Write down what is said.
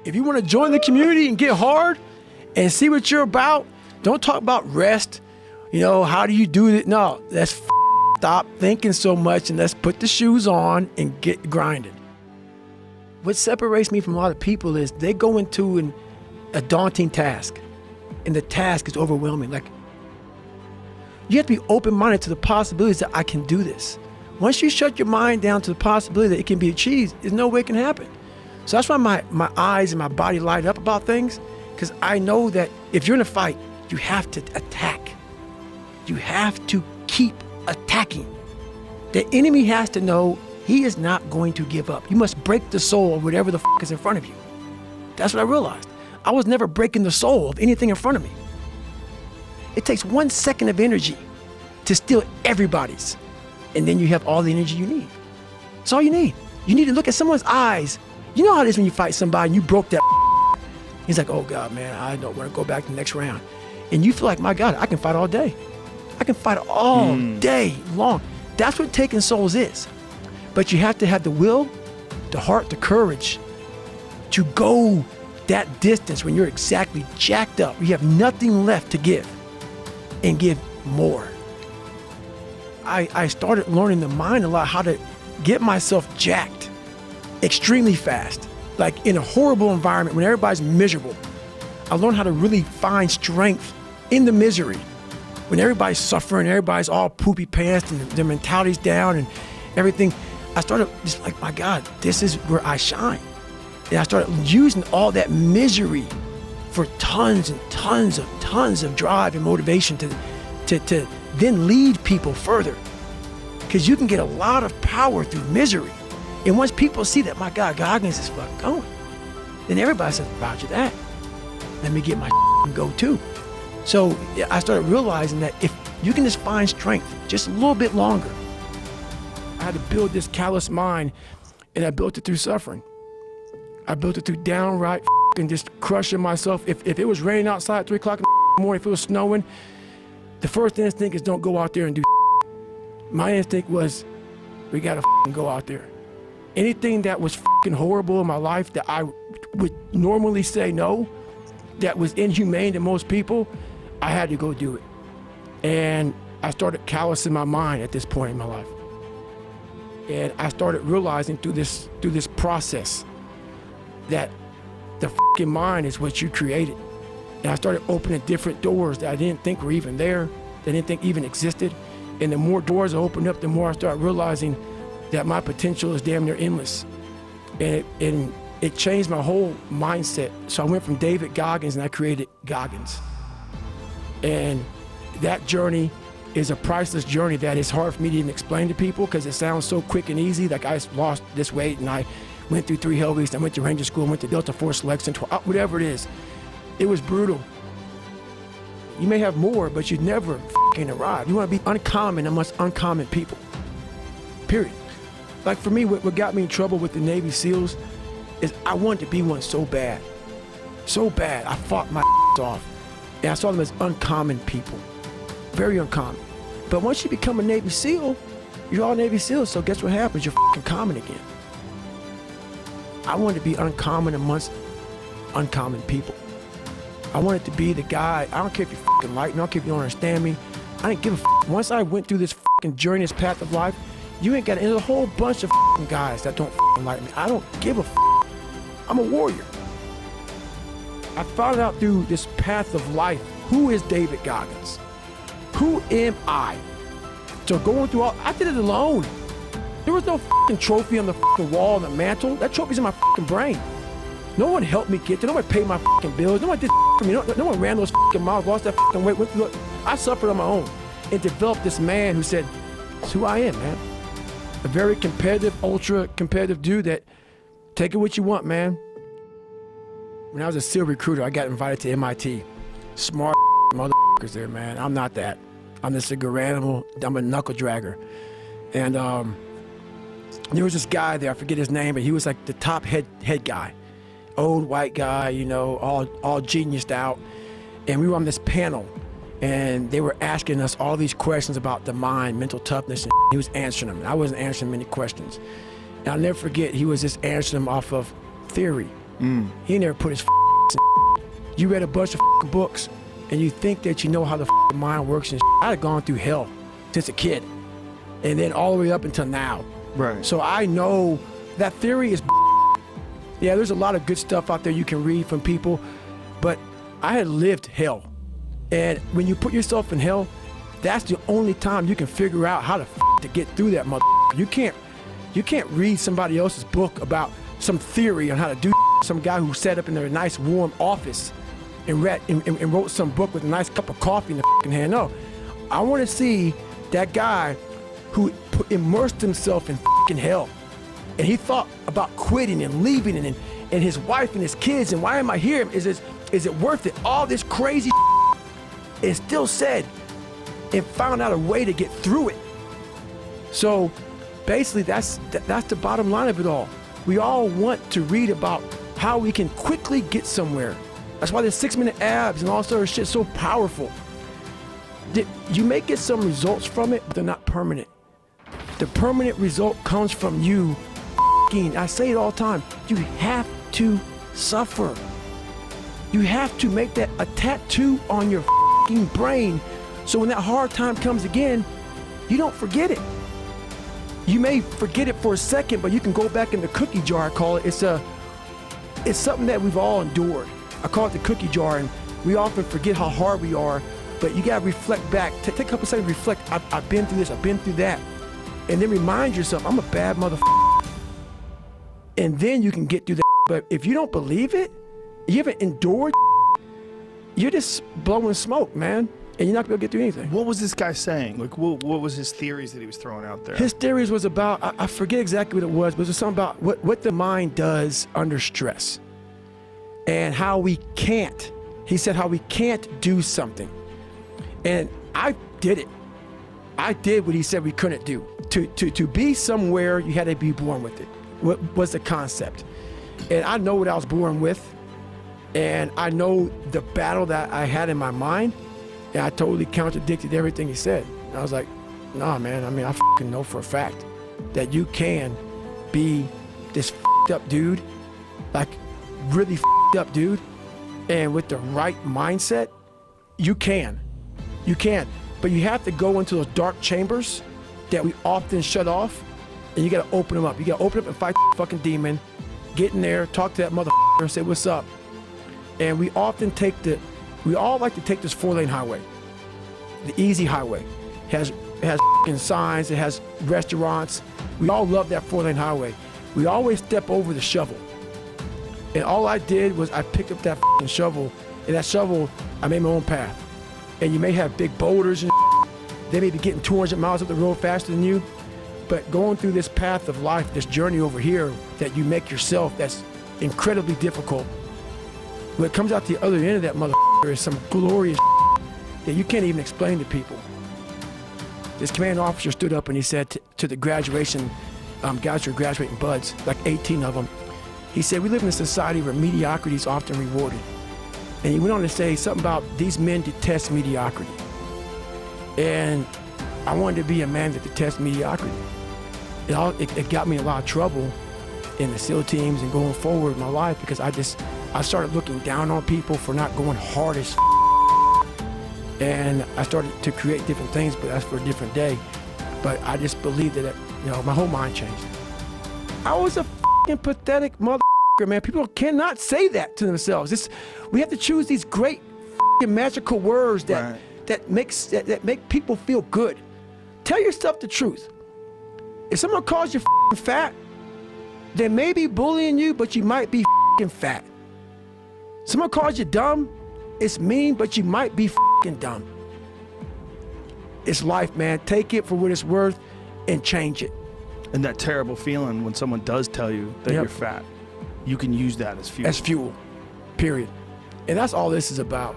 If you want to join the community and get hard and see what you're about, don't talk about rest. How do you do it? No, let's stop thinking so much and let's put the shoes on and get grinding. What separates me from a lot of people is they go into a daunting task, and the task is overwhelming. Like, you have to be open-minded to the possibilities that I can do this. Once you shut your mind down to the possibility that it can be achieved, there's no way it can happen. So that's why my eyes and my body light up about things, because I know that if you're in a fight, you have to attack. You have to keep attacking. The enemy has to know he is not going to give up. You must break the soul of whatever the is in front of you. That's what I realized. I was never breaking the soul of anything in front of me. It takes 1 second of energy to steal everybody's, and then you have all the energy you need. That's all you need. You need to look at someone's eyes. You know how it is when you fight somebody and you broke that. He's like, oh God, man, I don't want to go back to the next round. And you feel like, my God, I can fight all day. I can fight all day long. That's what taking souls is. But you have to have the will, the heart, the courage to go that distance when you're exactly jacked up. You have nothing left to give and give more. I started learning the mind a lot, how to get myself jacked extremely fast, like in a horrible environment when everybody's miserable. I learned how to really find strength in the misery. When everybody's suffering, everybody's all poopy pants and their mentality's down and everything, I started just like, my God, this is where I shine. And I started using all that misery for tons and tons of drive and motivation to then lead people further. Because you can get a lot of power through misery. And once people see that, my God, Goggins is fucking going, then everybody says, roger that. Let me get my and go too. So I started realizing that if you can just find strength just a little bit longer. I had to build this callous mind, and I built it through suffering. I built it through downright and just crushing myself. If it was raining outside at 3 o'clock in the morning, if it was snowing, the first instinct is don't go out there and do. My instinct was, we gotta go out there. Anything that was horrible in my life that I would normally say no, that was inhumane to most people, I had to go do it. And I started callousing my mind at this point in my life. And I started realizing through this process that the mind is what you created. And I started opening different doors that I didn't think were even there, that I didn't think even existed. And the more doors I opened up, the more I started realizing that my potential is damn near endless. And it changed my whole mindset. So I went from David Goggins and I created Goggins. And that journey is a priceless journey that is hard for me to even explain to people because it sounds so quick and easy. Like, I lost this weight and I went through 3 hell weeks. I went to Ranger School, went to Delta Force Selection, whatever it is. It was brutal. You may have more, but you'd never arrive. You want to be uncommon amongst uncommon people, period. Like for me, what got me in trouble with the Navy SEALs is I wanted to be one so bad. So bad. I fought my off. And I saw them as uncommon people. Very uncommon. But once you become a Navy SEAL, you're all Navy SEALs, so guess what happens? You're common again. I wanted to be uncommon amongst uncommon people. I wanted to be the guy, I don't care if you like me, I don't care if you don't understand me. I didn't give a Once I went through this journey, this path of life, you ain't got there's a whole bunch of guys that don't like me. I don't give a I'm a warrior. I found out through this path of life, who is David Goggins? Who am I? So going through I did it alone. There was no trophy on the wall on the mantle. That trophy's in my brain. No one helped me get there. No one paid my bills. No one did for me. No one ran those miles, lost that weight. Went through it. I suffered on my own and developed this man who said, it's who I am, man. A very competitive, ultra competitive dude that take it what you want, man. When I was a SEAL recruiter, I got invited to MIT. Smart motherfuckers there, man. I'm not that. I'm just a good animal. I'm a knuckle dragger. And there was this guy there, I forget his name, but he was like the top head guy. Old white guy, you know, all geniused out. And we were on this panel, and they were asking us all these questions about the mind, mental toughness, and he was answering them. I wasn't answering many questions. And I'll never forget, he was just answering them off of theory. He never put his You read a bunch of books and you think that you know how the mind works and I'd have gone through hell since a kid and then all the way up until now. Right. So I know that theory is yeah, there's a lot of good stuff out there you can read from people, but I had lived hell. And when you put yourself in hell, that's the only time you can figure out how to get through that You can't read somebody else's book about some theory on how to do some guy who sat up in their nice warm office and read and wrote some book with a nice cup of coffee in the hand. No, I want to see that guy who immersed himself in hell, and he thought about quitting and leaving and his wife and his kids and why am I here? Is it worth it? All this crazy and still said and found out a way to get through it. So basically that's the bottom line of it all. We all want to read about how we can quickly get somewhere. That's why the 6-minute abs and all sort of shit is so powerful. You may get some results from it, but they're not permanent. The permanent result comes from you I say it all the time, you have to suffer. You have to make that a tattoo on your brain so when that hard time comes again, you don't forget it. You may forget it for a second, but you can go back in the cookie jar, I call it. It's something that we've all endured. I call it the cookie jar, and we often forget how hard we are, but you gotta reflect back. Take a couple seconds to reflect. I've been through this, I've been through that. And then remind yourself, I'm a bad motherfucker. And then you can get through that. But if you don't believe it, you haven't endured, you're just blowing smoke, man. And you're not gonna get through anything. What was this guy saying? Like, what was his theories that he was throwing out there? His theories was about, I forget exactly what it was, but it was something about what the mind does under stress. And how we can't, he said how we can't do something. And I did it. I did what he said we couldn't do. To be somewhere, you had to be born with it. What was the concept? And I know what I was born with. And I know the battle that I had in my mind. And I totally contradicted everything he said. And I was like, nah, man, I mean, I fucking know for a fact that you can be this up dude, like really up dude, and with the right mindset, you can. You can. But you have to go into those dark chambers that we often shut off, and you gotta open them up. You gotta open up and fight the fucking demon, get in there, talk to that motherfucker and say, what's up? And we all like to take this 4-lane highway, the easy highway. It has signs, it has restaurants. We all love that 4-lane highway. We always step over the shovel. And all I did was I picked up that shovel, and that shovel, I made my own path. And you may have big boulders and they may be getting 200 miles up the road faster than you, but going through this path of life, this journey over here that you make yourself, that's incredibly difficult. What comes out the other end of that motherfucker is some glorious that you can't even explain to people. This command officer stood up and he said to the graduation, guys who are graduating buds, like 18 of them, he said, we live in a society where mediocrity is often rewarded. And he went on to say something about these men detest mediocrity. And I wanted to be a man that detests mediocrity. It got me in a lot of trouble in the SEAL teams and going forward in my life because I started looking down on people for not going hard as and I started to create different things, but that's for a different day. But I just believed that, my whole mind changed. I was a pathetic motherfucker, man. People cannot say that to themselves. We have to choose these great magical words that make people feel good. Tell yourself the truth. If someone calls you fat, they may be bullying you, but you might be fat. Someone calls you dumb, it's mean, but you might be dumb. It's life, man. Take it for what it's worth and change it. And that terrible feeling when someone does tell you that you're fat, you can use that as fuel. As fuel, period. And that's all this is about.